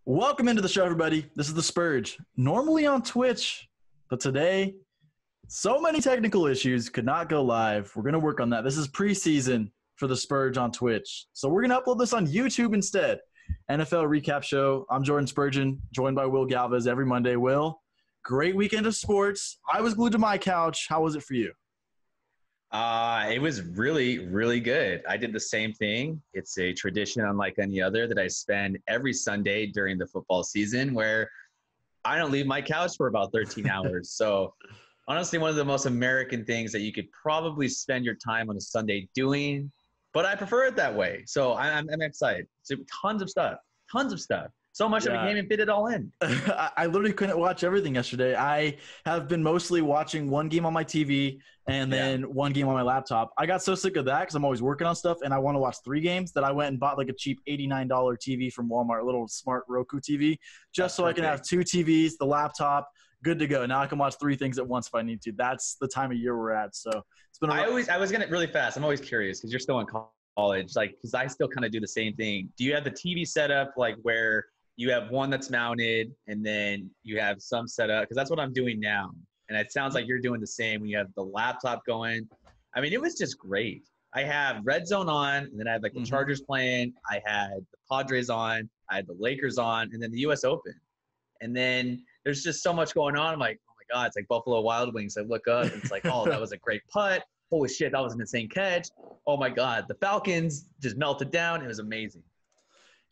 Welcome into the show, everybody. This is the Spurge, normally on Twitch, but today, so many technical issues, could not go live. We're going to work on that. This is preseason for the Spurge on Twitch. So we're going to upload this on YouTube instead. NFL recap show. I'm Jordan Spurgeon, joined by Will Galvez every Monday. Will, great weekend of sports. I was glued to my couch. How was it for you? It was really, really good. I did the same thing. It's a tradition unlike any other that I spend every Sunday during the football season where I don't leave my couch for about 13 hours. So honestly, one of the most American things that you could probably spend your time on a Sunday doing, but I prefer it that way. So I'm excited. So tons of stuff. So much that we can't even fit it all in. I literally couldn't watch everything yesterday. I have been mostly watching one game on my TV and then one game on my laptop. I got so sick of that because I'm always working on stuff and I want to watch 3 games that I went and bought like a cheap $89 TV from Walmart, a little smart Roku TV, just so I can have 2 TVs, the laptop, good to go. Now I can watch 3 things at once if I need to. That's the time of year we're at. So it's been I was going to really fast. I'm always curious because you're still in college, like, because I still kind of do the same thing. Do you have the TV set up like where you have one that's mounted and then you have some set up? Because that's what I'm doing now. And it sounds like you're doing the same when you have the laptop going. I mean, it was just great. I have Red Zone on, and then I had like the Chargers playing. I had the Padres on. I had the Lakers on, and then the U.S. Open. And then there's just so much going on. I'm like, oh my God, it's like Buffalo Wild Wings. I look up, and it's like, oh, that was a great putt. Holy shit, that was an insane catch. Oh my God, the Falcons just melted down. It was amazing.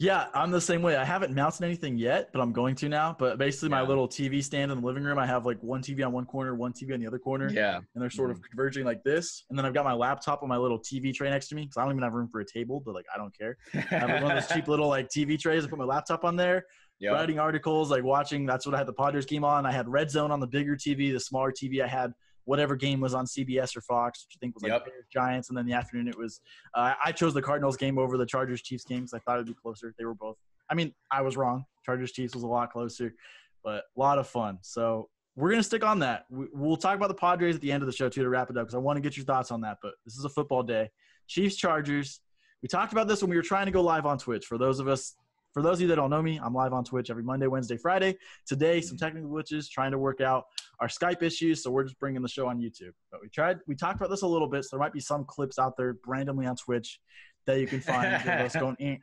Yeah, I'm the same way. I haven't mounted anything yet, but I'm going to now. But basically, my little TV stand in the living room, I have like one TV on one corner, one TV on the other corner. Yeah. And they're sort of converging like this. And then I've got my laptop on my little TV tray next to me because I don't even have room for a table, but like I don't care. I have like one of those cheap little like TV trays. I put my laptop on there, writing articles, like watching. That's what I had the Padres game on. I had Red Zone on the bigger TV. The smaller TV I had whatever game was on CBS or Fox, which I think was like Bears, Giants. And then the afternoon it was I chose the Cardinals game over the Chargers-Chiefs game because I thought it would be closer. They were both. I mean, I was wrong. Chargers-Chiefs was a lot closer, but a lot of fun. So we're going to stick on that. We'll talk about the Padres at the end of the show, too, to wrap it up because I want to get your thoughts on that. But this is a football day. Chiefs-Chargers. We talked about this when we were trying to go live on Twitch. For those of you that don't know me, I'm live on Twitch every Monday, Wednesday, Friday. Today, some technical glitches, trying to work out our Skype issues, so we're just bringing the show on YouTube. But we talked about this a little bit, so there might be some clips out there randomly on Twitch that you can find of us going,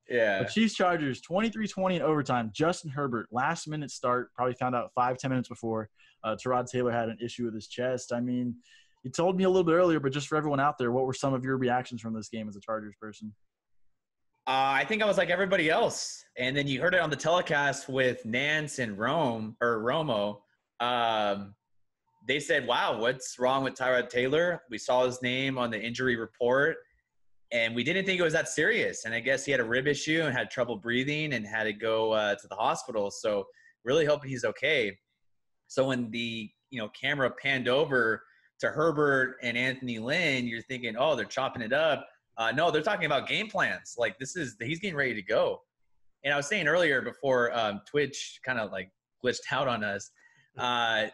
Yeah. But Chiefs-Chargers, 23-20 in overtime. Justin Herbert, last-minute start, probably found out 5-10 minutes before. Tyrod Taylor had an issue with his chest. I mean, you told me a little bit earlier, but just for everyone out there, what were some of your reactions from this game as a Chargers person? I think I was like everybody else. And then you heard it on the telecast with Nance and Romo. They said, wow, what's wrong with Tyrod Taylor? We saw his name on the injury report, and we didn't think it was that serious. And I guess he had a rib issue and had trouble breathing and had to go to the hospital. So really hoping he's okay. So when the camera panned over to Herbert and Anthony Lynn, you're thinking, oh, they're chopping it up. No, they're talking about game plans. Like he's getting ready to go. And I was saying earlier before Twitch kind of like glitched out on us, I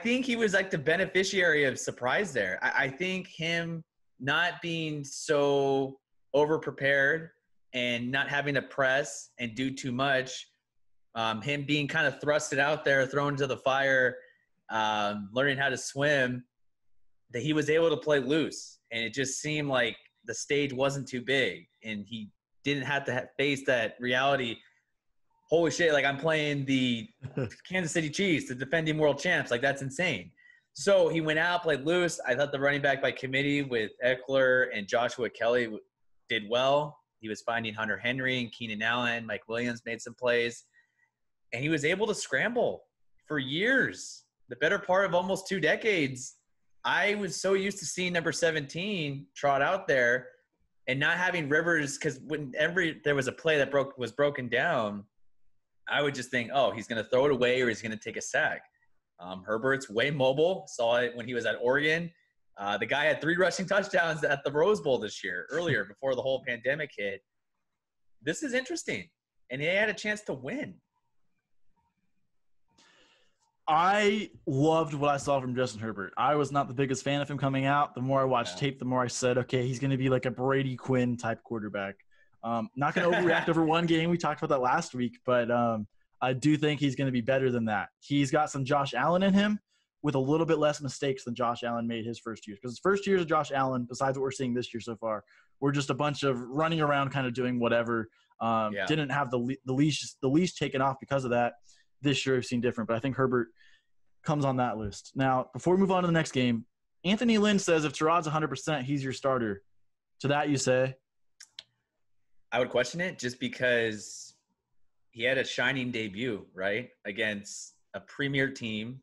think he was like the beneficiary of surprise there. I think him not being so over-prepared and not having to press and do too much, him being kind of thrusted out there, thrown into the fire, learning how to swim, that he was able to play loose. And it just seemed like the stage wasn't too big and he didn't have to face that reality. Holy shit, like I'm playing the Kansas City Chiefs, the defending world champs. Like that's insane. So he went out, played loose. I thought the running back by committee with Eckler and Joshua Kelly did well. He was finding Hunter Henry and Keenan Allen. Mike Williams made some plays. And he was able to scramble for years, the better part of almost 2 decades. I was so used to seeing number 17 trot out there and not having Rivers, because whenever there was a play that was broken down, I would just think, oh, he's going to throw it away or he's going to take a sack. Herbert's way mobile. Saw it when he was at Oregon. The guy had 3 rushing touchdowns at the Rose Bowl this year, earlier, before the whole pandemic hit. This is interesting. And he had a chance to win. I loved what I saw from Justin Herbert. I was not the biggest fan of him coming out. The more I watched tape, the more I said, okay, he's going to be like a Brady Quinn type quarterback. Not going to overreact over one game. We talked about that last week, but I do think he's going to be better than that. He's got some Josh Allen in him with a little bit less mistakes than Josh Allen made his first year. Because his first years of Josh Allen, besides what we're seeing this year so far, were just a bunch of running around kind of doing whatever. Didn't have the leash taken off because of that. This year we've seen different, but I think Herbert comes on that list. Now, before we move on to the next game, Anthony Lynn says if Terod's 100%, he's your starter. To that you say? I would question it just because he had a shining debut, right? Against a premier team,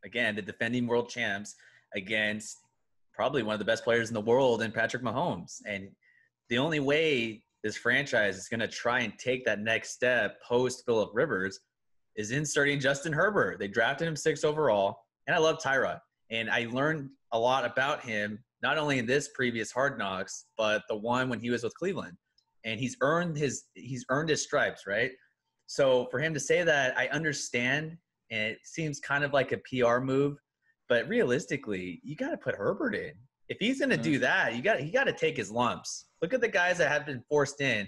again, the defending world champs, against probably one of the best players in the world in Patrick Mahomes. And the only way this franchise is going to try and take that next step post Phillip Rivers is inserting Justin Herbert. They drafted him 6th overall, and I love Tyrod. And I learned a lot about him, not only in this previous Hard Knocks, but the one when he was with Cleveland. And he's earned his stripes, right? So for him to say that, I understand, and it seems kind of like a PR move, but realistically, you got to put Herbert in. If he's going to do that, he got to take his lumps. Look at the guys that have been forced in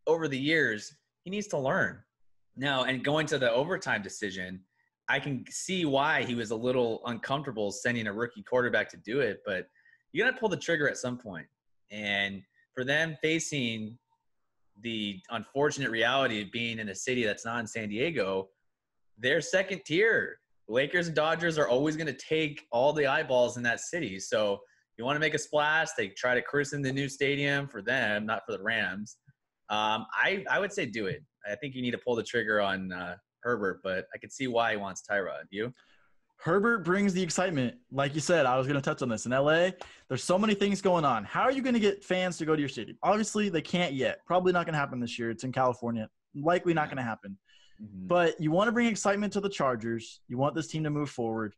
over the years. He needs to learn. Now, and going to the overtime decision, I can see why he was a little uncomfortable sending a rookie quarterback to do it, but you got to pull the trigger at some point. And for them facing the unfortunate reality of being in a city that's not in San Diego, they're second tier. Lakers and Dodgers are always going to take all the eyeballs in that city. So you want to make a splash, they try to christen the new stadium for them, not for the Rams. I would say do it. I think you need to pull the trigger on Herbert, but I could see why he wants Tyrod. You? Herbert brings the excitement. Like you said, I was going to touch on this. In LA, there's so many things going on. How are you going to get fans to go to your stadium? Obviously, they can't yet. Probably not going to happen this year. It's in California. Likely not going to happen. Mm-hmm. But you want to bring excitement to the Chargers. You want this team to move forward.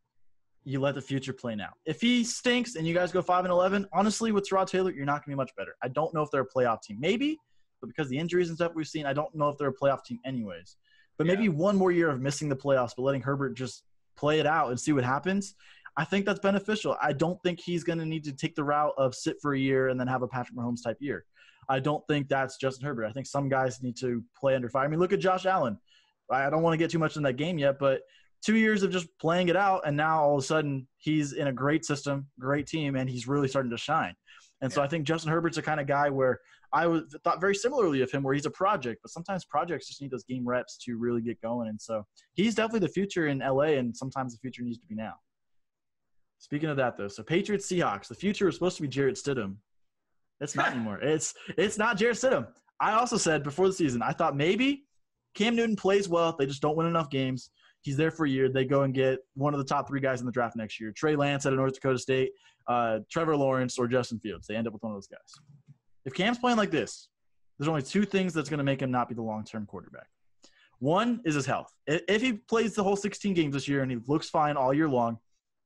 You let the future play now. If he stinks and you guys go 5-11, honestly, with Terod Taylor, you're not going to be much better. I don't know if they're a playoff team. Maybe, but because of the injuries and stuff we've seen, I don't know if they're a playoff team anyways. But maybe one more year of missing the playoffs, but letting Herbert just play it out and see what happens, I think that's beneficial. I don't think he's going to need to take the route of sit for a year and then have a Patrick Mahomes type year. I don't think that's Justin Herbert. I think some guys need to play under fire. I mean, look at Josh Allen. I don't want to get too much in that game yet, but 2 years of just playing it out, and now all of a sudden he's in a great system, great team, and he's really starting to shine. And so I think Justin Herbert's the kind of guy where I thought very similarly of him, where he's a project, but sometimes projects just need those game reps to really get going. And so he's definitely the future in LA, and sometimes the future needs to be now. Speaking of that, though, so Patriots Seahawks, the future was supposed to be Jarrett Stidham. It's not anymore. It's not Jarrett Stidham. I also said before the season, I thought maybe Cam Newton plays well. They just don't win enough games. He's there for a year. They go and get one of the top 3 guys in the draft next year. Trey Lance out of North Dakota State, Trevor Lawrence, or Justin Fields. They end up with one of those guys. If Cam's playing like this, there's only 2 things that's going to make him not be the long-term quarterback. One is his health. If he plays the whole 16 games this year and he looks fine all year long,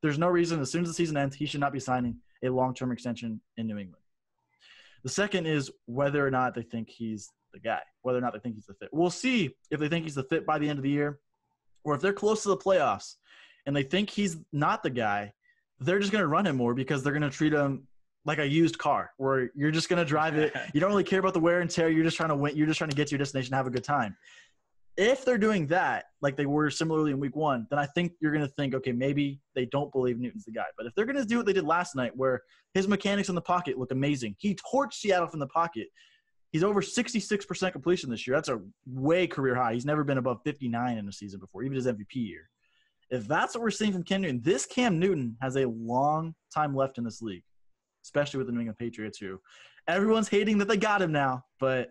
there's no reason as soon as the season ends, he should not be signing a long-term extension in New England. The second is whether or not they think he's the guy, whether or not they think he's the fit. We'll see if they think he's the fit by the end of the year, or if they're close to the playoffs and they think he's not the guy, they're just going to run him more because they're going to treat him like a used car where you're just going to drive it. You don't really care about the wear and tear. You're just trying to win. You're just trying to get to your destination and have a good time. If they're doing that, like they were similarly in week 1, then I think you're going to think, okay, maybe they don't believe Newton's the guy. But if they're going to do what they did last night where his mechanics in the pocket look amazing, he torched Seattle from the pocket. He's over 66% completion this year. That's a way career high. He's never been above 59 in a season before, even his MVP year. If that's what we're seeing from Cam Newton, this Cam Newton has a long time left in this league, especially with the New England Patriots, who everyone's hating that they got him now, but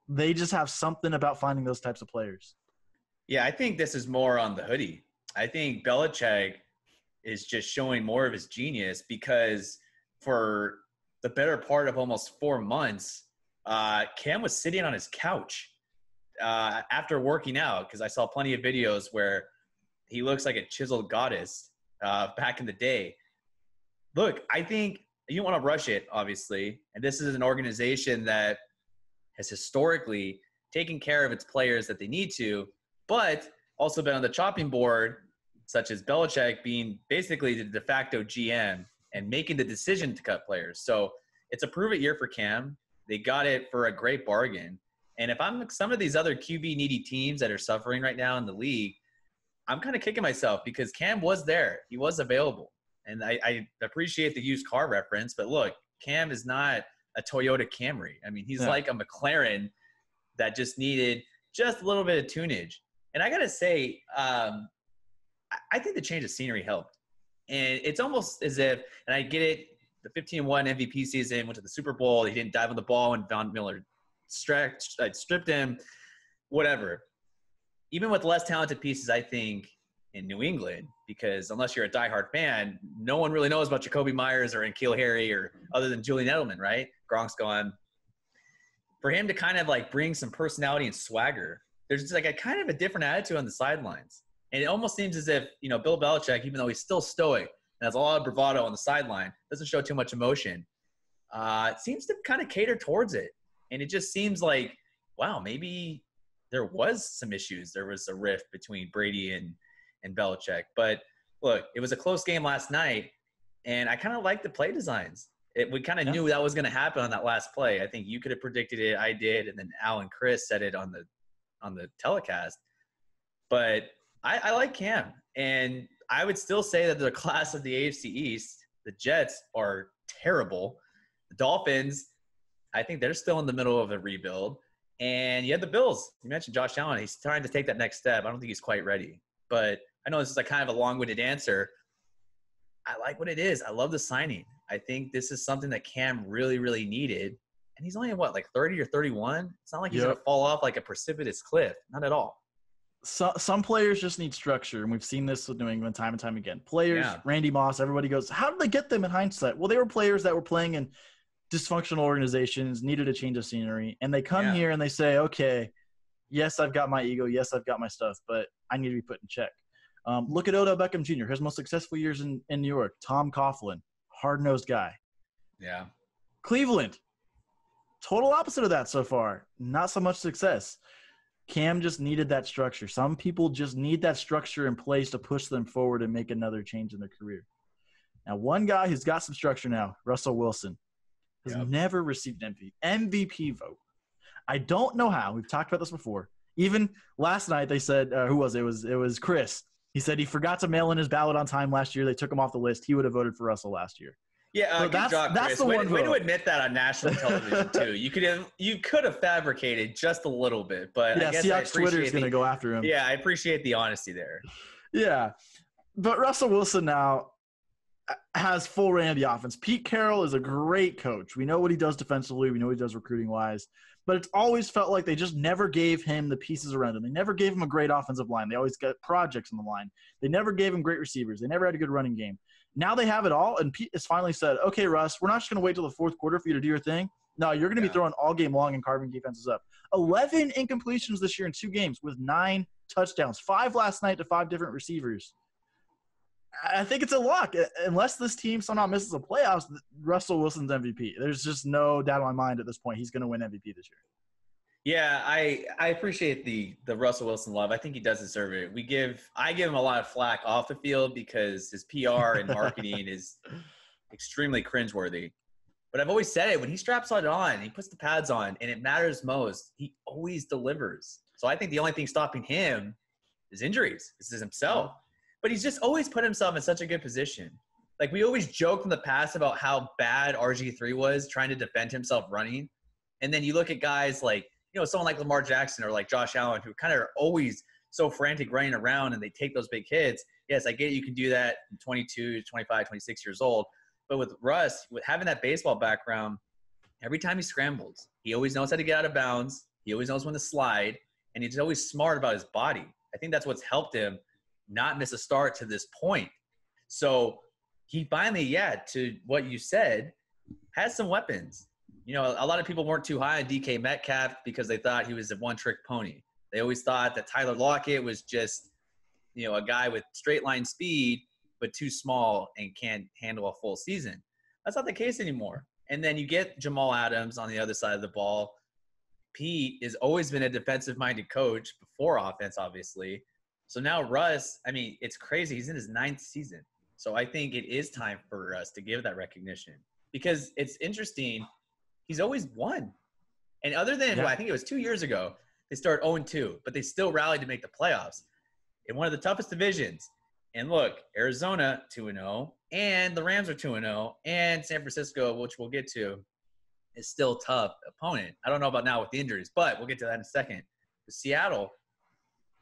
they just have something about finding those types of players. Yeah, I think this is more on the hoodie. I think Belichick is just showing more of his genius because for the better part of almost 4 months, Cam was sitting on his couch after working out because I saw plenty of videos where he looks like a chiseled goddess back in the day. Look, I think you don't want to rush it, obviously, and this is an organization that has historically taken care of its players that they need to, but also been on the chopping board, such as Belichick being basically the de facto GM and making the decision to cut players. So it's a prove-it year for Cam. They got it for a great bargain. And if I'm some of these other QB needy teams that are suffering right now in the league, I'm kind of kicking myself because Cam was there. He was available. And I appreciate the used car reference, but look, Cam is not a Toyota Camry. I mean, he's like a McLaren that just needed just a little bit of tunage. And I got to say, I think the change of scenery helped. And it's almost as if, and I get it, the 15-1 MVP season, went to the Super Bowl. He didn't dive on the ball when Von Miller stripped him, whatever. Even with less talented pieces, I think, in New England, because unless you're a diehard fan, no one really knows about Jacoby Myers or N'Keal Harry or other than Julian Edelman, right? Gronk's gone. For him to kind of like bring some personality and swagger, there's just like a kind of a different attitude on the sidelines. And it almost seems as if, Bill Belichick, even though he's still stoic and has a lot of bravado on the sideline, doesn't show too much emotion, it seems to kind of cater towards it. And it just seems like, wow, maybe there was some issues. There was a rift between Brady and Belichick. But look, it was a close game last night, and I kind of like the play designs. We kind of knew that was going to happen on that last play. I think you could have predicted it. I did, and then Al and Chris said it on the telecast. But I like Cam, and I would still say that the class of the AFC East, the Jets are terrible. The Dolphins, I think they're still in the middle of a rebuild. And you had the Bills. You mentioned Josh Allen. He's trying to take that next step. I don't think he's quite ready. But I know this is kind of a long-winded answer. I like what it is. I love the signing. I think this is something that Cam really, really needed. And he's only, 30 or 31? It's not like he's going to fall off like a precipitous cliff. Not at all. Some players just need structure, and we've seen this with New England time and time again. Players, Randy Moss, everybody goes, how did they get them in hindsight? Well, they were players that were playing in dysfunctional organizations, needed a change of scenery, and they come here and they say, okay, yes, I've got my ego, yes, I've got my stuff, but I need to be put in check. Look at Odell Beckham Jr., his most successful years in New York. Tom Coughlin, hard-nosed guy. Yeah. Cleveland, total opposite of that so far. Not so much success. Cam just needed that structure. Some people just need that structure in place to push them forward and make another change in their career. Now, one guy who's got some structure now, Russell Wilson, has never received an MVP vote. I don't know how. We've talked about this before. Even last night they said, who was it? It was Chris. He said he forgot to mail in his ballot on time last year. They took him off the list. He would have voted for Russell last year. Yeah, so good job, Chris. Way to admit that on national television too. You could have fabricated just a little bit, but I guess Seahawks Twitter is going to go after him. Yeah, I appreciate the honesty there. Yeah, but Russell Wilson now has full reign of the offense. Pete Carroll is a great coach. We know what he does defensively. We know what he does recruiting wise. But it's always felt like they just never gave him the pieces around him. They never gave him a great offensive line. They always got projects in the line. They never gave him great receivers. They never had a good running game. Now they have it all, and Pete has finally said, okay, Russ, we're not just going to wait till the fourth quarter for you to do your thing. No, you're going to be throwing all game long and carving defenses up. 11 incompletions this year in 2 games with 9 touchdowns, 5 last night to 5 different receivers. I think it's a lock. Unless this team somehow misses the playoffs, Russell Wilson's MVP. There's just no doubt in my mind at this point he's going to win MVP this year. Yeah, I appreciate the Russell Wilson love. I think he does deserve it. I give him a lot of flack off the field because his PR and marketing is extremely cringeworthy. But I've always said it, when he straps it on, he puts the pads on, and it matters most, he always delivers. So I think the only thing stopping him is injuries. This is himself. But he's just always put himself in such a good position. Like, we always joked in the past about how bad RG3 was trying to defend himself running. And then you look at guys like, someone like Lamar Jackson or like Josh Allen, who kind of are always so frantic running around and they take those big hits. Yes, I get it. You can do that in 22, 25, 26 years old. But with Russ, with having that baseball background, every time he scrambles, he always knows how to get out of bounds. He always knows when to slide, and he's always smart about his body. I think that's what's helped him not miss a start to this point. So he finally, to what you said, has some weapons. A lot of people weren't too high on DK Metcalf because they thought he was a one-trick pony. They always thought that Tyler Lockett was just, a guy with straight line speed, but too small and can't handle a full season. That's not the case anymore. And then you get Jamal Adams on the other side of the ball. Pete has always been a defensive-minded coach before offense, obviously. So now Russ, it's crazy. He's in his 9th season. So I think it is time for us to give that recognition because it's interesting. he's always won. And other than, I think it was 2 years ago, they started 0-2, but they still rallied to make the playoffs in one of the toughest divisions. And look, Arizona 2-0, and the Rams are 2-0, and San Francisco, which we'll get to, is still a tough opponent. I don't know about now with the injuries, but we'll get to that in a second. With Seattle,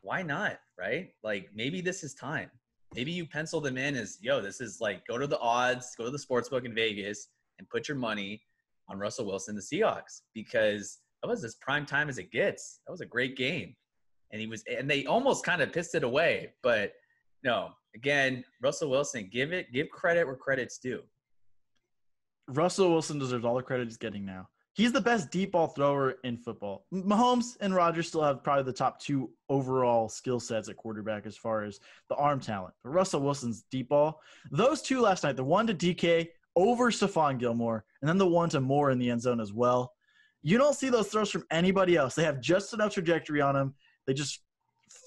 why not, right? Like, maybe this is time. Maybe you pencil them in as, this is like, go to the odds, go to the sportsbook in Vegas, and put your money on Russell Wilson, the Seahawks, because that was as prime time as it gets. That was a great game. And they almost kind of pissed it away, but no, again, Russell Wilson, give credit where credit's due. Russell Wilson deserves all the credit he's getting now. He's the best deep ball thrower in football. Mahomes and Rodgers still have probably the top 2 overall skill sets at quarterback as far as the arm talent. But Russell Wilson's deep ball, those 2 last night, the one to DK over Stephon Gilmore, and then the one to Moore in the end zone as well. You don't see those throws from anybody else. They have just enough trajectory on them. They just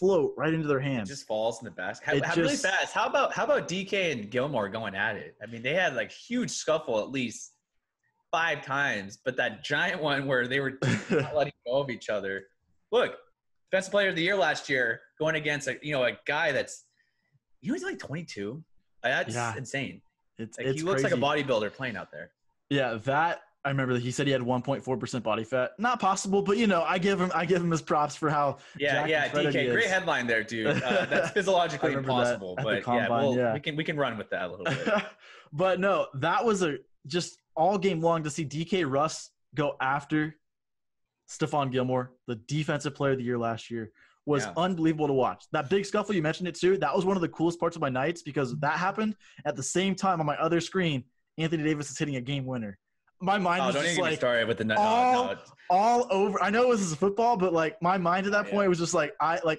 float right into their hands. It just falls in the basket. Really fast. How about DK and Gilmore going at it? I mean, they had like huge scuffle at least 5 times, but that giant one where they were not letting go of each other. Look, defensive player of the year last year going against a guy that's he's like 22. That's insane. It's he looks crazy. like a bodybuilder playing out there. Yeah, that I remember that he said he had 1.4% body fat. Not possible, but I give him his props for how. DK, great headline there, dude. That's physiologically impossible, but we can run with that a little bit. But no, that was just all game long to see DK Russ go after Stephon Gilmore, the defensive player of the year last year, was unbelievable to watch. That big scuffle, you mentioned it too. That was one of the coolest parts of my nights because that happened at the same time on my other screen. Anthony Davis is hitting a game winner. My mind was just like with the all over. I know this is football, but like my mind at that point was just like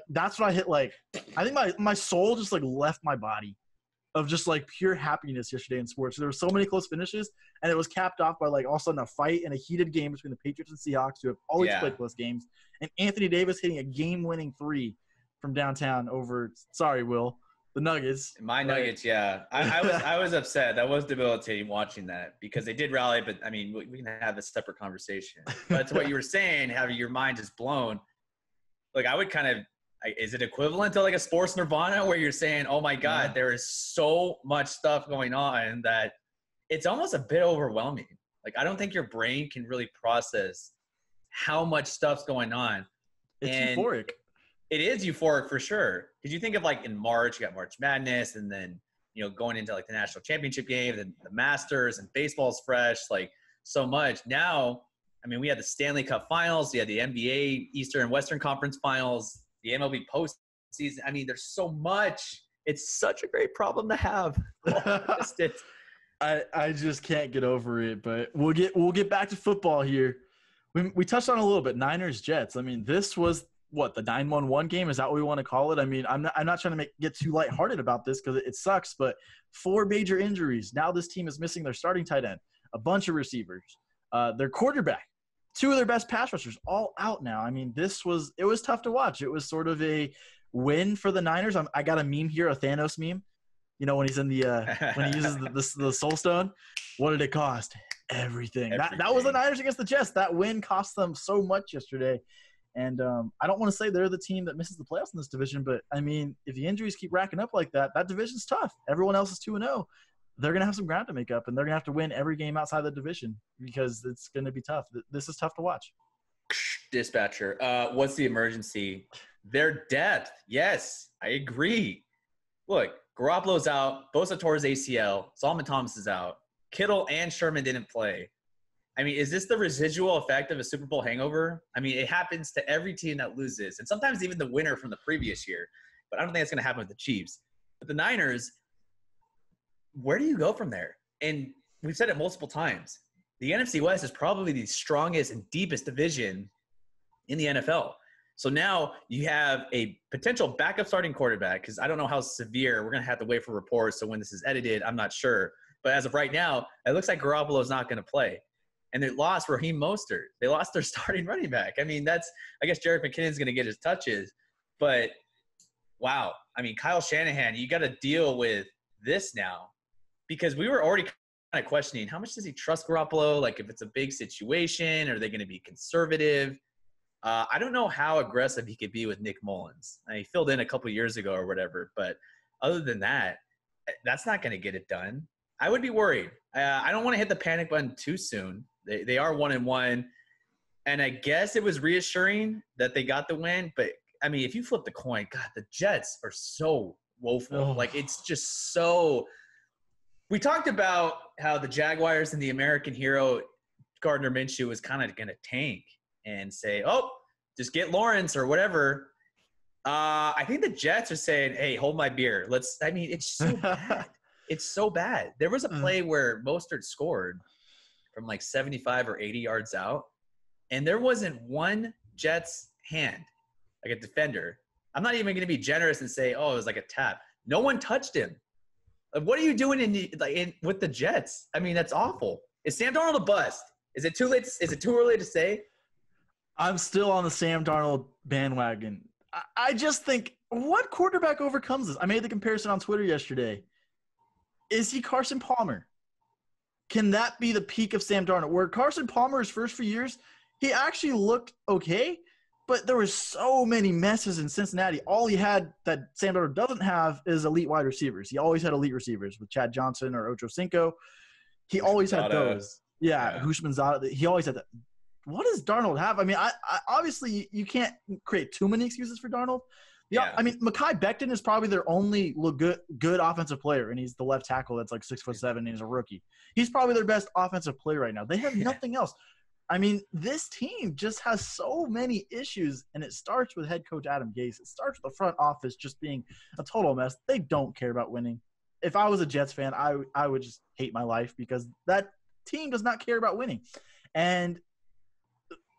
that's what I hit. Like I think my soul just like left my body of just like pure happiness yesterday in sports. There were so many close finishes, and it was capped off by like all of a sudden a fight and a heated game between the Patriots and Seahawks, who have always played close games, and Anthony Davis hitting a game-winning 3 from downtown over. Sorry, Will. The Nuggets. Nuggets, yeah. I was upset. That was debilitating watching that because they did rally, but I mean, we can have a separate conversation. But to what you were saying, having your mind just blown, like I would kind of – is it equivalent to like a sports nirvana where you're saying, oh, my God, there is so much stuff going on that it's almost a bit overwhelming. Like I don't think your brain can really process how much stuff's going on. It's euphoric. It is euphoric for sure. Because you think of like in March, you got March Madness, and then, going into like the national championship game, and the Masters, and baseball's fresh, like so much. Now, I mean, we had the Stanley Cup finals, we had the NBA Eastern and Western Conference finals, the MLB postseason. I mean, there's so much. It's such a great problem to have. I just can't get over it, but we'll get back to football here. We touched on it a little bit, Niners Jets. I mean, this was the 9-1-1 game? Is that what we want to call it? I mean, I'm not trying to get too lighthearted about this because it sucks, but 4 major injuries. Now this team is missing their starting tight end, a bunch of receivers, their quarterback, 2 of their best pass rushers, all out now. I mean, it was tough to watch. It was sort of a win for the Niners. I got a meme here, a Thanos meme. When he's in when he uses the Soul Stone. What did it cost? Everything. That was the Niners against the Jets. That win cost them so much yesterday. And I don't want to say they're the team that misses the playoffs in this division, but, I mean, if the injuries keep racking up like that, that division's tough. Everyone else is 2-0. They're going to have some ground to make up, and they're going to have to win every game outside the division because it's going to be tough. This is tough to watch. Dispatcher, what's the emergency? Their depth. Yes, I agree. Look, Garoppolo's out. Bosa tore his ACL. Solomon Thomas is out. Kittle and Sherman didn't play. I mean, is this the residual effect of a Super Bowl hangover? I mean, it happens to every team that loses, and sometimes even the winner from the previous year. But I don't think it's going to happen with the Chiefs. But the Niners, where do you go from there? And we've said it multiple times. The NFC West is probably the strongest and deepest division in the NFL. So now you have a potential backup starting quarterback, because I don't know how severe. We're going to have to wait for reports. So when this is edited, I'm not sure. But as of right now, it looks like Garoppolo is not going to play. And they lost Raheem Mostert. They lost their starting running back. I mean, I guess Jerick McKinnon's going to get his touches. But, wow. I mean, Kyle Shanahan, you got to deal with this now. Because we were already kind of questioning how much does he trust Garoppolo? Like, if it's a big situation, are they going to be conservative? I don't know how aggressive he could be with Nick Mullins. He filled in a couple years ago or whatever, but other than that, that's not going to get it done. I would be worried. I don't want to hit the panic button too soon. They are 1-1, and I guess it was reassuring that they got the win. But I mean, if you flip the coin, God, the Jets are so woeful. Oh. Like, it's just so. We talked about how the Jaguars and the American hero Gardner Minshew was kind of going to tank and say, "Oh, just get Lawrence or whatever." I think the Jets are saying, "Hey, hold my beer. Let's." I mean, it's so bad. It's so bad. There was a play where Mostert scored from like 75 or 80 yards out, and there wasn't one Jets hand, like a defender. I'm not even going to be generous and say, "Oh, it was like a tap." No one touched him. Like, what are you doing with the Jets? I mean, that's awful. Is Sam Darnold a bust? Is it too late? Is it too early to say? I'm still on the Sam Darnold bandwagon. I just think, what quarterback overcomes this? I made the comparison on Twitter yesterday. Is he Carson Palmer? Can that be the peak of Sam Darnold? Where Carson Palmer's first few years, he actually looked okay, but there were so many messes in Cincinnati. All he had that Sam Darnold doesn't have is elite wide receivers. He always had elite receivers with Chad Johnson or Ocho Cinco. He always had those. Yeah. Hushmanzada. He always had that. What does Darnold have? I mean, I obviously you can't create too many excuses for Darnold. Yeah. I mean, Mekhi Becton is probably their only good offensive player, and he's the left tackle that's like 6'7" and he's a rookie. He's probably their best offensive player right now. They have nothing else. I mean, this team just has so many issues, and it starts with head coach Adam Gase. It starts with the front office just being a total mess. They don't care about winning. If I was a Jets fan, I would just hate my life because that team does not care about winning. And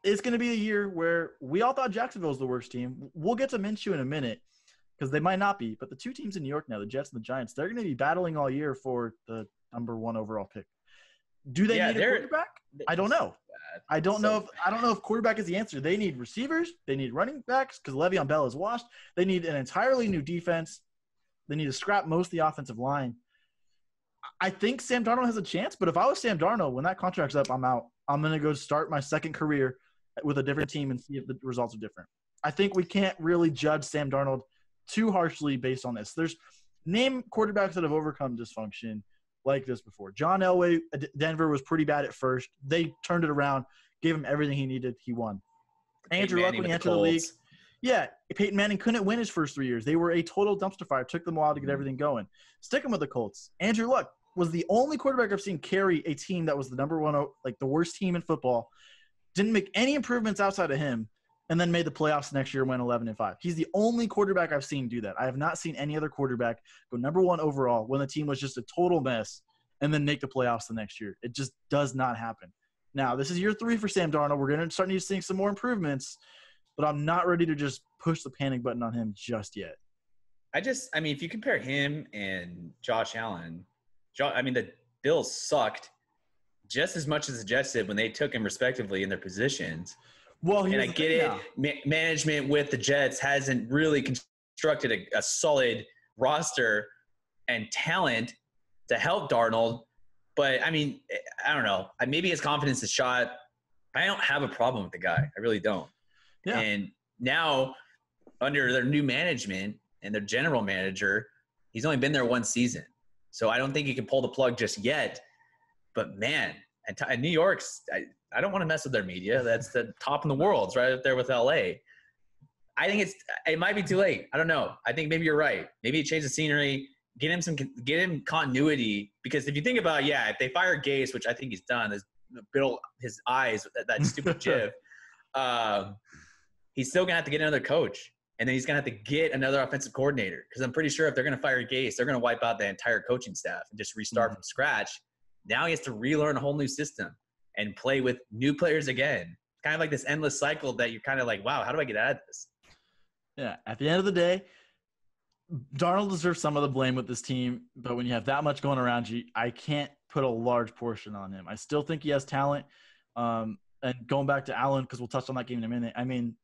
it's going to be a year where we all thought Jacksonville was the worst team. We'll get to Minshew in a minute because they might not be. But the two teams in New York now, the Jets and the Giants, they're going to be battling all year for the number 1 overall pick. Do they need a quarterback? I don't know. I don't know if quarterback is the answer. They need receivers. They need running backs because Le'Veon Bell is washed. They need an entirely new defense. They need to scrap most of the offensive line. I think Sam Darnold has a chance, but if I was Sam Darnold, when that contract's up, I'm out. I'm going to go start my second career with a different team and see if the results are different. I think we can't really judge Sam Darnold too harshly based on this. Name quarterbacks that have overcome dysfunction like this before. John Elway, Denver was pretty bad at first. They turned it around, gave him everything he needed. He won. Andrew Luck, when he entered the league, Peyton Manning couldn't win his first 3 years. They were a total dumpster fire. It took them a while to get everything going. Sticking with the Colts, Andrew Luck was the only quarterback I've seen carry a team that was the number 1, like the worst team in football. Didn't make any improvements outside of him, and then made the playoffs next year and went 11-5. He's the only quarterback I've seen do that. I have not seen any other quarterback go number 1 overall when the team was just a total mess and then make the playoffs the next year. It just does not happen. Now, this is year 3 for Sam Darnold. We're going to start seeing some more improvements, but I'm not ready to just push the panic button on him just yet. I mean, if you compare him and Josh Allen, the Bills sucked just as much as the Jets did when they took him respectively in their positions. Well, and I get it. Management with the Jets hasn't really constructed a solid roster and talent to help Darnold. But, I mean, I don't know. Maybe his confidence is shot. I don't have a problem with the guy. I really don't. Yeah. And now, under their new management and their general manager, he's only been there 1 season. So I don't think he can pull the plug just yet. But, man, and New York's I don't want to mess with their media. That's the top in the world. It's right up there with L.A. I think it might be too late. I don't know. I think maybe you're right. Maybe change the scenery, get him continuity. Because if you think about, if they fire Gase, which I think he's done, is build his eyes that stupid jiv. He's still gonna have to get another coach, and then he's gonna have to get another offensive coordinator. Because I'm pretty sure if they're gonna fire Gase, they're gonna wipe out the entire coaching staff and just restart from scratch. Now he has to relearn a whole new system and play with new players again. Kind of like this endless cycle that you're kind of like, wow, how do I get out of this? Yeah, at the end of the day, Darnold deserves some of the blame with this team, but when you have that much going around you, I can't put a large portion on him. I still think he has talent. And going back to Allen, because we'll touch on that game in a minute, I mean,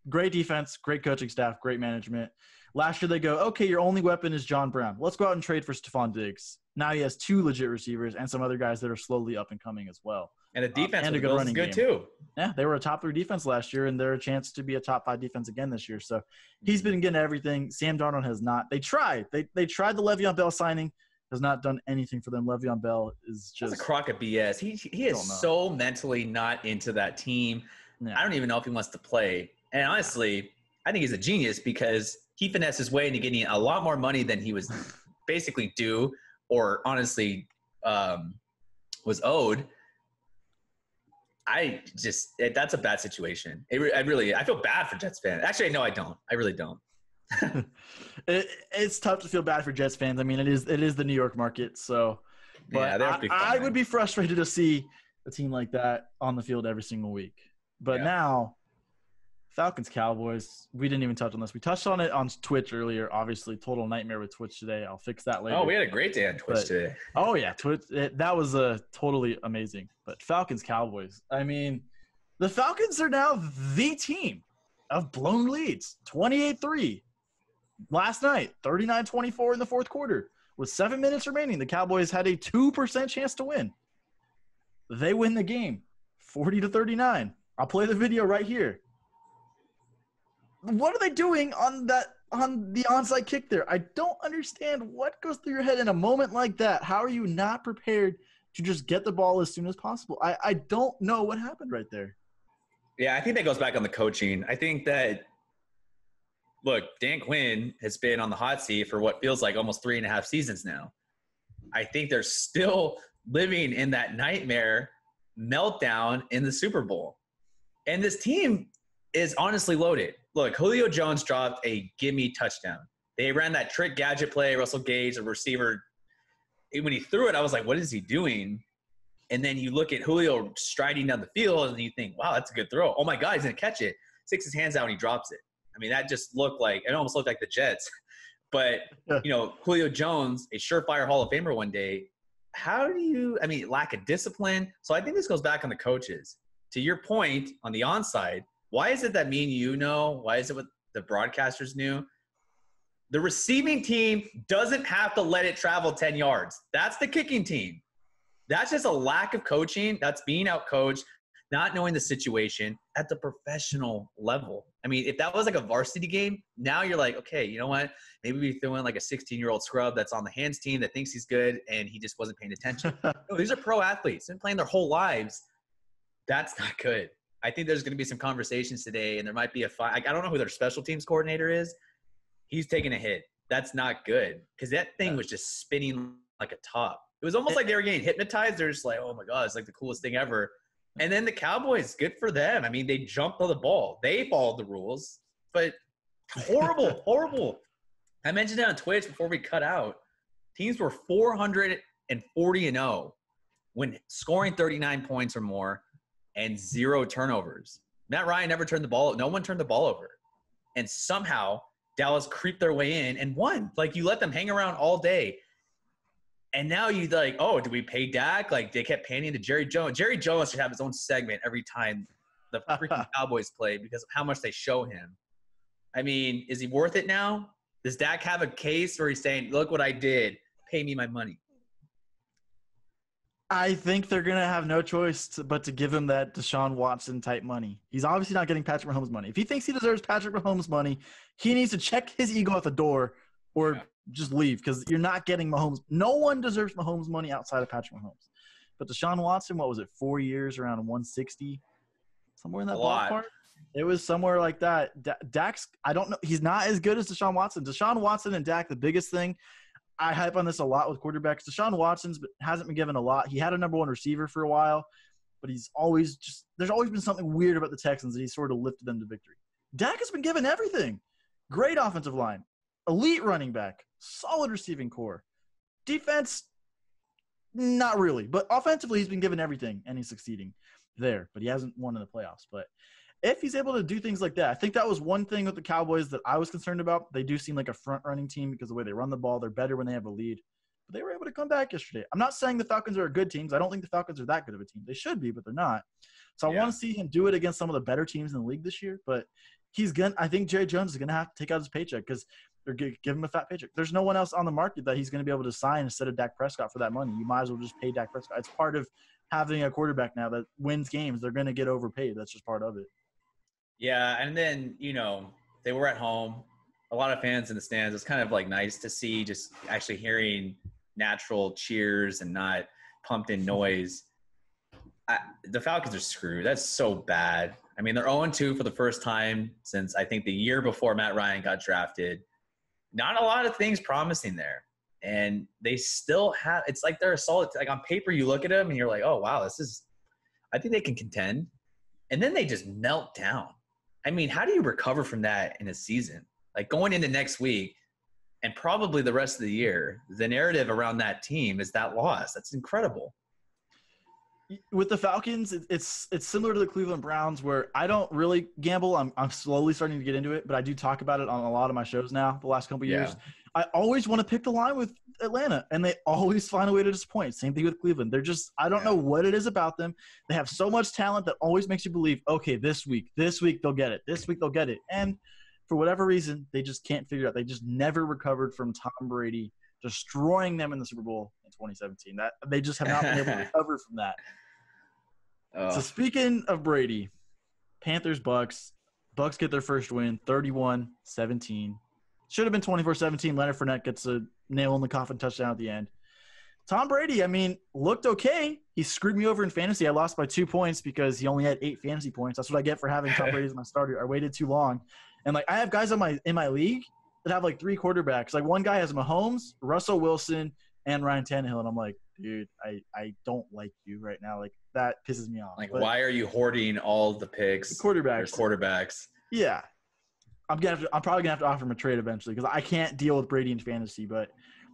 great defense, great coaching staff, great management. Last year they go, okay, your only weapon is John Brown. Let's go out and trade for Stephon Diggs. Now he has 2 legit receivers and some other guys that are slowly up and coming as well. And the defense and a good running good game. too. Yeah, they were a top 3 defense last year, and they're a chance to be a top 5 defense again this year. So he's been getting everything. Sam Darnold has not. They tried. They tried the Le'Veon Bell signing. Has not done anything for them. Le'Veon Bell is just – That's a crock of BS. He is so mentally not into that team. Yeah. I don't even know if he wants to play. And honestly, I think he's a genius because he finessed his way into getting a lot more money than he was basically due or honestly was owed. That's a bad situation. I feel bad for Jets fans. Actually, no, I don't. I really don't. It's tough to feel bad for Jets fans. I mean, it is the New York market. So, but yeah, I would be frustrated to see a team like that on the field every single week. But now, Falcons, Cowboys, we didn't even touch on this. We touched on it on Twitch earlier. Obviously, total nightmare with Twitch today. I'll fix that later. Oh, we had a great day on Twitch today. Oh, yeah. Twitch, that was totally amazing. But Falcons, Cowboys. I mean, the Falcons are now the team of blown leads. 28-3 last night. 39-24 in the fourth quarter. With 7 minutes remaining, the Cowboys had a 2% chance to win. They win the game 40-39. I'll play the video right here. What are they doing on the onside kick there? I don't understand what goes through your head in a moment like that. How are you not prepared to just get the ball as soon as possible? I don't know what happened right there. Yeah, I think that goes back on the coaching. I think that, look, Dan Quinn has been on the hot seat for what feels like almost 3.5 seasons now. I think they're still living in that nightmare meltdown in the Super Bowl. And this team is honestly loaded. Look, Julio Jones dropped a gimme touchdown. They ran that trick gadget play, Russell Gage, the receiver. When he threw it, I was like, what is he doing? And then you look at Julio striding down the field, and you think, wow, that's a good throw. Oh, my God, he's going to catch it. Sticks his hands out, and he drops it. I mean, that just looked like – it almost looked like the Jets. But, Julio Jones, a surefire Hall of Famer one day, how do you – lack of discipline. So I think this goes back on the coaches. To your point, on the onside, why is it that me and you know? Why is it what the broadcasters knew? The receiving team doesn't have to let it travel 10 yards. That's the kicking team. That's just a lack of coaching. That's being out-coached, not knowing the situation at the professional level. If that was like a varsity game, now you're like, okay, you know what? Maybe we throw in like a 16-year-old scrub that's on the hands team that thinks he's good and he just wasn't paying attention. No, these are pro athletes. They've been playing their whole lives. That's not good. I think there's going to be some conversations today, and there might be a fight. I don't know who their special teams coordinator is. He's taking a hit. That's not good because that thing was just spinning like a top. It was almost like they were getting hypnotized. They're just like, oh, my God, it's like the coolest thing ever. And then the Cowboys, good for them. They jumped on the ball. They followed the rules, but horrible, horrible. I mentioned it on Twitch before we cut out. Teams were 440-0 when scoring 39 points or more and 0 turnovers. Matt Ryan never turned the ball. No one turned the ball over. And somehow Dallas creeped their way in and won. Like, you let them hang around all day. And now you like, oh, do we pay Dak? Like, they kept panning to Jerry Jones. Jerry Jones should have his own segment every time the freaking Cowboys play because of how much they show him. Is he worth it now? Does Dak have a case where he's saying, look what I did, pay me my money? I think they're going to have no choice but to give him that Deshaun Watson type money. He's obviously not getting Patrick Mahomes money. If he thinks he deserves Patrick Mahomes money, he needs to check his ego at the door or just leave because you're not getting Mahomes. No one deserves Mahomes money outside of Patrick Mahomes. But Deshaun Watson, what was it, 4 years, around 160? Somewhere in that ballpark? It was somewhere like that. Dak's, I don't know. He's not as good as Deshaun Watson. Deshaun Watson and Dak, the biggest thing, I hype on this a lot with quarterbacks. Deshaun Watson's hasn't been given a lot. He had a number 1 receiver for a while, but he's always just – there's always been something weird about the Texans that he sort of lifted them to victory. Dak has been given everything. Great offensive line, elite running back, solid receiving core. Defense, not really. But offensively, he's been given everything, and he's succeeding there. But he hasn't won in the playoffs. But if he's able to do things like that, I think that was one thing with the Cowboys that I was concerned about. They do seem like a front-running team because of the way they run the ball. They're better when they have a lead. But they were able to come back yesterday. I'm not saying the Falcons are a good team. I don't think the Falcons are that good of a team. They should be, but they're not. So I want to see him do it against some of the better teams in the league this year. But I think Jerry Jones is going to have to take out his paycheck because or give him a fat paycheck. There's no one else on the market that he's going to be able to sign instead of Dak Prescott for that money. You might as well just pay Dak Prescott. It's part of having a quarterback now that wins games. They're going to get overpaid. That's just part of it. Yeah, and then, they were at home. A lot of fans in the stands. It's kind of like nice to see just actually hearing natural cheers and not pumped in noise. The Falcons are screwed. That's so bad. I mean, they're 0-2 for the first time since I think the year before Matt Ryan got drafted. Not a lot of things promising there. And they still have – it's like they're a solid – like on paper you look at them and you're like, oh, wow, I think they can contend. And then they just melt down. I mean, how do you recover from that in a season? Like going into next week and probably the rest of the year, the narrative around that team is that loss. That's incredible. With the Falcons, it's similar to the Cleveland Browns where I don't really gamble. I'm slowly starting to get into it, but I do talk about it on a lot of my shows now the last couple of years. I always want to pick the line with Atlanta, and they always find a way to disappoint. Same thing with Cleveland. They're just – I don't know what it is about them. They have so much talent that always makes you believe, okay, this week they'll get it. This week they'll get it. And for whatever reason, they just can't figure it out. They just never recovered from Tom Brady destroying them in the Super Bowl in 2017. That they just have not been able to recover from that. So speaking of Brady, Panthers, Bucks get their first win, 31-17. Should have been 24-17. Leonard Fournette gets a nail-in-the-coffin touchdown at the end. Tom Brady, I mean, looked okay. He screwed me over in fantasy. I lost by 2 points because he only had 8 fantasy points. That's what I get for having Tom Brady as my starter. I waited too long. And, like, I have guys in my league that have, like, 3 quarterbacks. Like, one guy has Mahomes, Russell Wilson, and Ryan Tannehill. And I'm like, dude, I don't like you right now. Like, that pisses me off. Like, why are you hoarding all the picks? The quarterbacks. Yeah. I'm probably gonna have to offer him a trade eventually because I can't deal with Brady in fantasy. But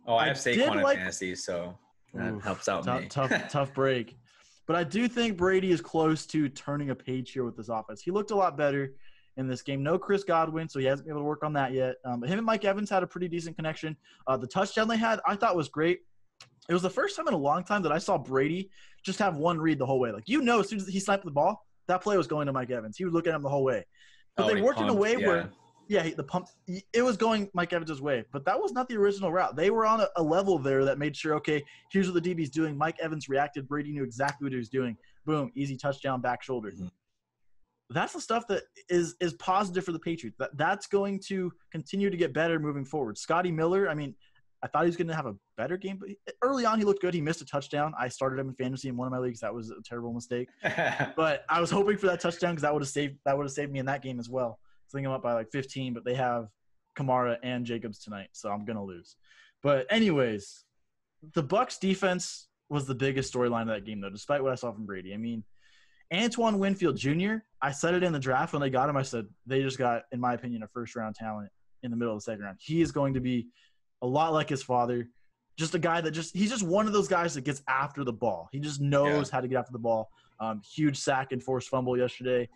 I have Saquon in fantasy, so that helps out me. Tough break. But I do think Brady is close to turning a page here with this offense. He looked a lot better in this game. No Chris Godwin, so he hasn't been able to work on that yet. But him and Mike Evans had a pretty decent connection. The touchdown they had, I thought was great. It was the first time in a long time that I saw Brady just have one read the whole way. Like, as soon as he sniped the ball, that play was going to Mike Evans. He was looking at him the whole way. But they worked in a way where – the pump – it was going Mike Evans' way. But that was not the original route. They were on a level there that made sure, okay, here's what the DB's doing. Mike Evans reacted. Brady knew exactly what he was doing. Boom, easy touchdown, back shoulder. Mm-hmm. That's the stuff that is positive for the Patriots. That's going to continue to get better moving forward. Scotty Miller, I mean – I thought he was going to have a better game, but early on he looked good. He missed a touchdown. I started him in fantasy in one of my leagues. That was a terrible mistake. But I was hoping for that touchdown because that would have saved me in that game as well. I think I'm up by like 15, but they have Kamara and Jacobs tonight, so I'm going to lose. But anyways, the Bucs defense was the biggest storyline of that game, though, despite what I saw from Brady. I mean, Antoine Winfield Jr., I said it in the draft when they got him. I said they just got, in my opinion, a first-round talent in the middle of the second round. He is going to be a lot like his father, just a guy that he's just one of those guys that gets after the ball. He just knows how to get after the ball. Huge sack and forced fumble yesterday.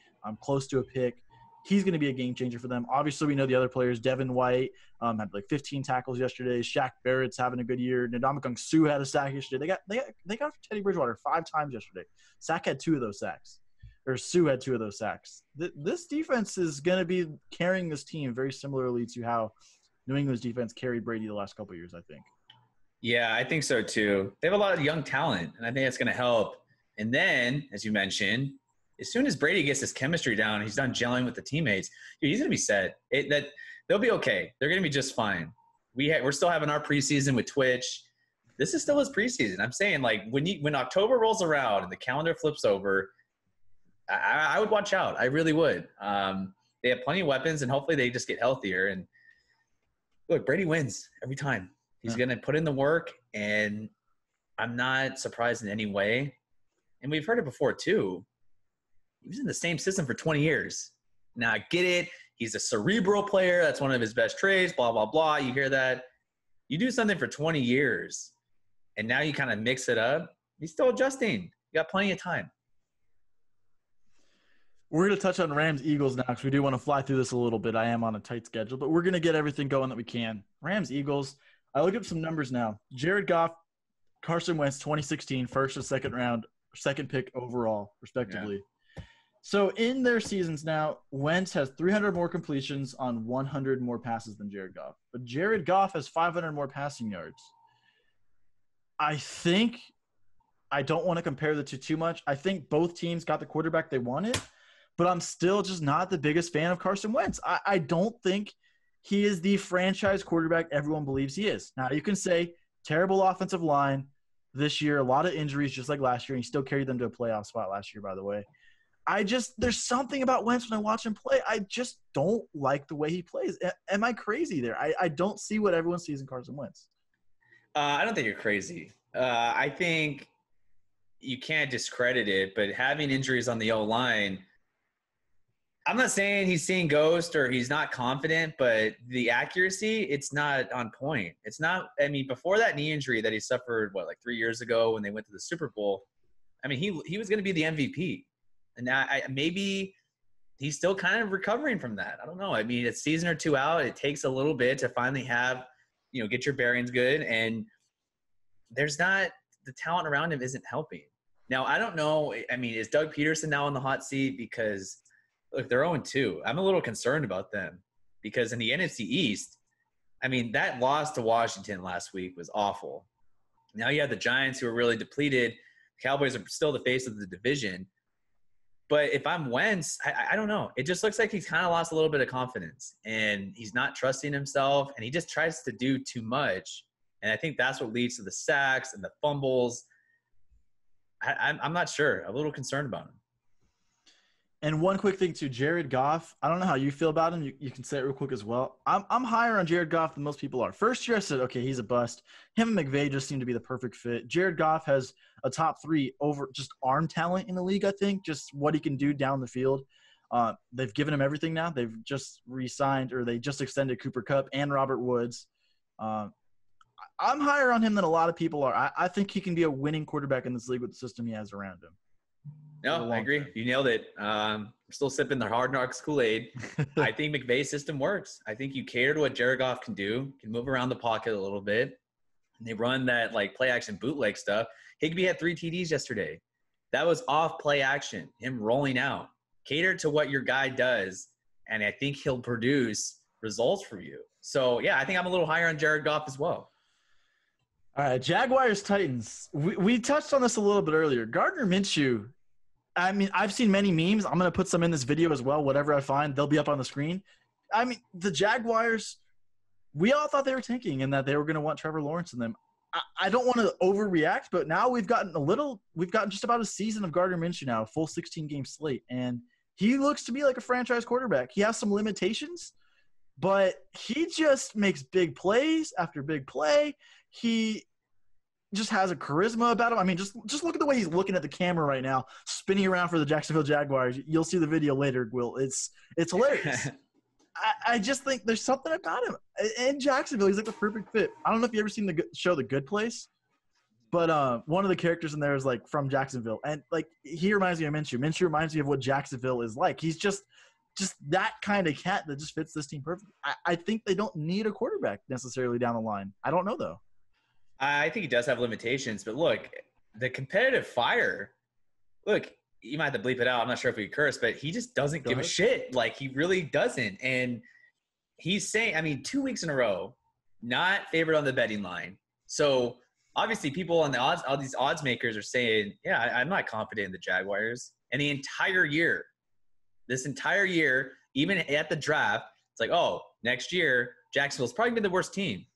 Close to a pick. He's going to be a game changer for them. Obviously, we know the other players. Devin White had like 15 tackles yesterday. Shaq Barrett's having a good year. Ndamukong Suh had a sack yesterday. They got Teddy Bridgewater 5 times yesterday. Sack had 2 of those sacks. Or Suh had 2 of those sacks. This defense is going to be carrying this team very similarly to how New England's defense carried Brady the last couple of years, I think. Yeah, I think so too. They have a lot of young talent, and I think that's going to help. And then, as you mentioned, as soon as Brady gets his chemistry down, he's done gelling with the teammates, dude, he's going to be set. They'll be okay. They're going to be just fine. We're still having our preseason with Twitch. This is still his preseason. I'm saying, like, when October rolls around and the calendar flips over, I would watch out. I really would. They have plenty of weapons, and hopefully they just get healthier. And look, Brady wins every time. He's going to put in the work, and I'm not surprised in any way. And we've heard it before, too. He was in the same system for 20 years. Now, I get it. He's a cerebral player. That's one of his best traits, blah, blah, blah. You hear that. You do something for 20 years, and now you kind of mix it up. He's still adjusting. You got plenty of time. We're going to touch on Rams-Eagles now because we do want to fly through this a little bit. I am on a tight schedule, but we're going to get everything going that we can. Rams-Eagles, I look up some numbers now. Jared Goff, Carson Wentz, 2016, first and second round, second pick overall, respectively. So in their seasons now, Wentz has 300 more completions on 100 more passes than Jared Goff. But Jared Goff has 500 more passing yards. I don't want to compare the two too much. I think both teams got the quarterback they wanted, but I'm still just not the biggest fan of Carson Wentz. I don't think he is the franchise quarterback everyone believes he is. Now, you can say terrible offensive line this year, a lot of injuries just like last year, and he still carried them to a playoff spot last year, by the way. There's something about Wentz when I watch him play. I just don't like the way he plays. Am I crazy there? I don't see what everyone sees in Carson Wentz. I don't think you're crazy. I think you can't discredit it, but having injuries on the O-line, I'm not saying he's seeing ghosts or he's not confident, but the accuracy, it's not on point. It's not – I mean, before that knee injury that he suffered, 3 years ago when they went to the Super Bowl, I mean, he was going to be the MVP. And now maybe he's still kind of recovering from that. I don't know. I mean, it's season or two out. It takes a little bit to finally have, get your bearings good. And there's not – the talent around him isn't helping. Now, I don't know. I mean, is Doug Peterson now on the hot seat? Because, look, they're 0-2. I'm a little concerned about them because in the NFC East, I mean, that loss to Washington last week was awful. Now you have the Giants who are really depleted. The Cowboys are still the face of the division. But if I'm Wentz, I don't know. It just looks like he's kind of lost a little bit of confidence, and he's not trusting himself, and he just tries to do too much. And I think that's what leads to the sacks and the fumbles. I'm not sure. I'm a little concerned about him. And one quick thing too, Jared Goff. I don't know how you feel about him. You can say it real quick as well. I'm higher on Jared Goff than most people are. First year I said, okay, he's a bust. Him and McVay just seem to be the perfect fit. Jared Goff has a top 3 over just arm talent in the league, I think, just what he can do down the field. They've given him everything now. They've just re-signed or they just extended Cooper Kupp and Robert Woods. I'm higher on him than a lot of people are. I think he can be a winning quarterback in this league with the system he has around him. No, I agree. You nailed it. I'm still sipping the Hard Knocks Kool-Aid. I think McVay's system works. I think you cater to what Jared Goff can do, can move around the pocket a little bit. And they run that play action bootleg stuff. Higbee had 3 TDs yesterday. That was off play action, him rolling out. Cater to what your guy does, and I think he'll produce results for you. So, yeah, I think I'm a little higher on Jared Goff as well. All right, Jaguars-Titans. We touched on this a little bit earlier. Gardner Minshew, I mean, I've seen many memes. I'm going to put some in this video as well. Whatever I find, they'll be up on the screen. I mean, the Jaguars, we all thought they were tanking and that they were going to want Trevor Lawrence in them. I don't want to overreact, but now we've gotten just about a season of Gardner Minshew now, a full 16-game slate, and he looks to be like a franchise quarterback. He has some limitations, but he just makes big plays after big play. He just has a charisma about him. I mean, just look at the way he's looking at the camera right now, spinning around for the Jacksonville Jaguars. You'll see the video later, Will. It's hilarious. I just think there's something about him. In Jacksonville, he's like the perfect fit. I don't know if you ever seen the show The Good Place, but one of the characters in there is from Jacksonville, and he reminds me of Minshew. Minshew reminds me of what Jacksonville is like. He's just that kind of cat that just fits this team perfectly. I think they don't need a quarterback necessarily down the line. I don't know though. I think he does have limitations, but look, the competitive fire. Look, you might have to bleep it out. I'm not sure if we curse, but he just doesn't give a shit. He really doesn't. And he's saying, 2 weeks in a row, not favored on the betting line. So obviously people on the odds, all these odds makers are saying, yeah, I'm not confident in the Jaguars. And this entire year, even at the draft, it's next year, Jacksonville's probably been the worst team.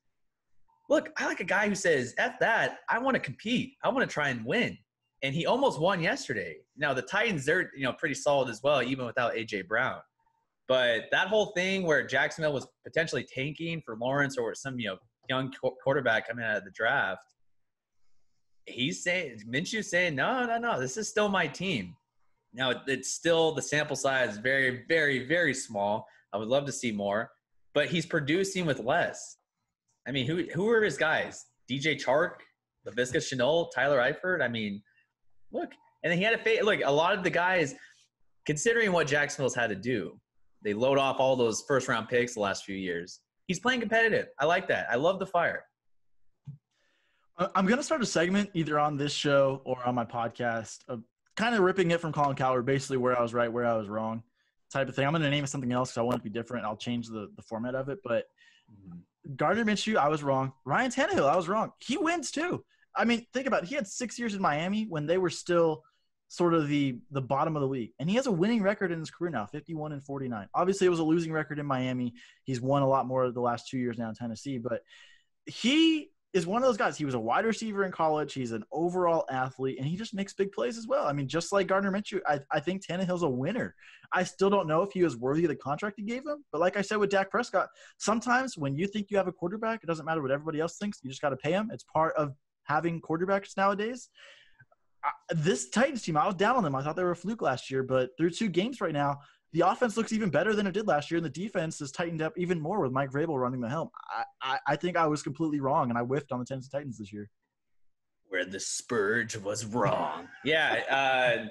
Look, I like a guy who says, F that, I want to compete. I want to try and win. And he almost won yesterday. Now, the Titans, they're pretty solid as well, even without A.J. Brown. But that whole thing where Jacksonville was potentially tanking for Lawrence or some young quarterback coming out of the draft, Minshew's saying, no, this is still my team. Now, it's still the sample size is very, very, very small. I would love to see more. But he's producing with less. I mean, who are his guys? DJ Chark, Laviska Shenault, Tyler Eifert? I mean, look. And then he had a lot of the guys, considering what Jacksonville's had to do, they load off all those first-round picks the last few years. He's playing competitive. I like that. I love the fire. I'm going to start a segment either on this show or on my podcast kind of ripping it from Colin Cowherd, basically where I was right, where I was wrong type of thing. I'm going to name it something else because I want it to be different. I'll change the format of it. But Gardner Minshew, I was wrong. Ryan Tannehill, I was wrong. He wins too. I mean, think about it. He had 6 years in Miami when they were still sort of the bottom of the league. And he has a winning record in his career now, 51-49. Obviously, it was a losing record in Miami. He's won a lot more the last 2 years now in Tennessee. But he is one of those guys. He was a wide receiver in college. He's an overall athlete, and he just makes big plays as well. I mean, just like Gardner Minshew, I think Tannehill's a winner. I still don't know if he was worthy of the contract he gave him. But like I said with Dak Prescott, sometimes when you think you have a quarterback, it doesn't matter what everybody else thinks. You just got to pay him. It's part of having quarterbacks nowadays. This Titans team, I was down on them. I thought they were a fluke last year, but through 2 games right now, the offense looks even better than it did last year, and the defense has tightened up even more with Mike Vrabel running the helm. I think I was completely wrong, and I whiffed on the Tennessee Titans this year. Where the Spurge was wrong. Yeah.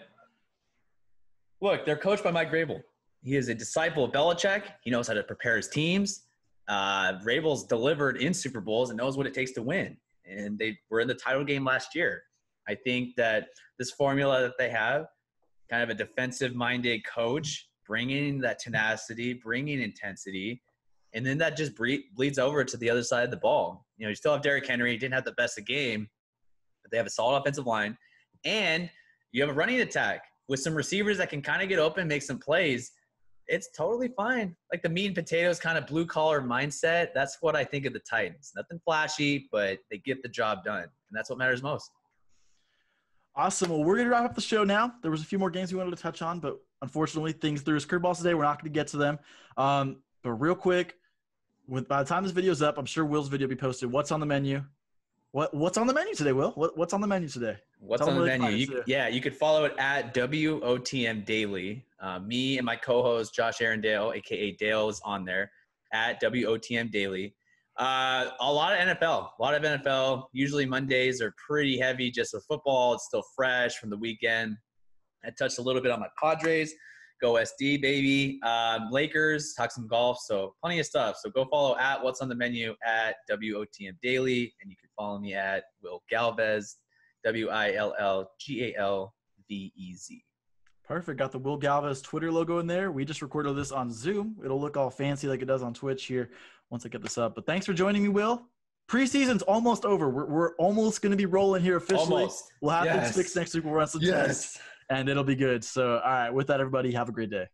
Look, they're coached by Mike Vrabel. He is a disciple of Belichick. He knows how to prepare his teams. Vrabel's delivered in Super Bowls and knows what it takes to win. And they were in the title game last year. I think that this formula that they have, kind of a defensive-minded coach, bringing that tenacity, bringing intensity, and then that just bleeds over to the other side of the ball. You know, you still have Derrick Henry. He didn't have the best of game, but they have a solid offensive line. And you have a running attack with some receivers that can kind of get open, make some plays. It's totally fine. Like the meat and potatoes kind of blue-collar mindset, that's what I think of the Titans. Nothing flashy, but they get the job done, and that's what matters most. Awesome. Well, we're going to wrap up the show now. There was a few more games we wanted to touch on, but unfortunately, things threw us curveballs today. We're not going to get to them. But real quick, by the time this video's up, I'm sure Will's video will be posted. What's on the menu? What's on the menu today, Will? What's on the menu today? What's on the menu? You could follow it at WOTM Daily. Me and my co-host, Josh Arendale, a.k.a. Dale, is on there at WOTM Daily. A lot of NFL. Usually Mondays are pretty heavy just with football. It's still fresh from the weekend. I touched a little bit on my Padres. Go SD, baby. Lakers, talk some golf. So plenty of stuff. So go follow at What's on the Menu at WOTM Daily. And you can follow me at Will Galvez, WILLGALVEZ. Perfect. Got the Will Galvez Twitter logo in there. We just recorded this on Zoom. It'll look all fancy like it does on Twitch here once I get this up. But thanks for joining me, Will. Preseason's almost over. We're almost going to be rolling here officially. Almost. We'll have things fixed next week. We'll run some tests, and it'll be good. So, all right. With that, everybody, have a great day.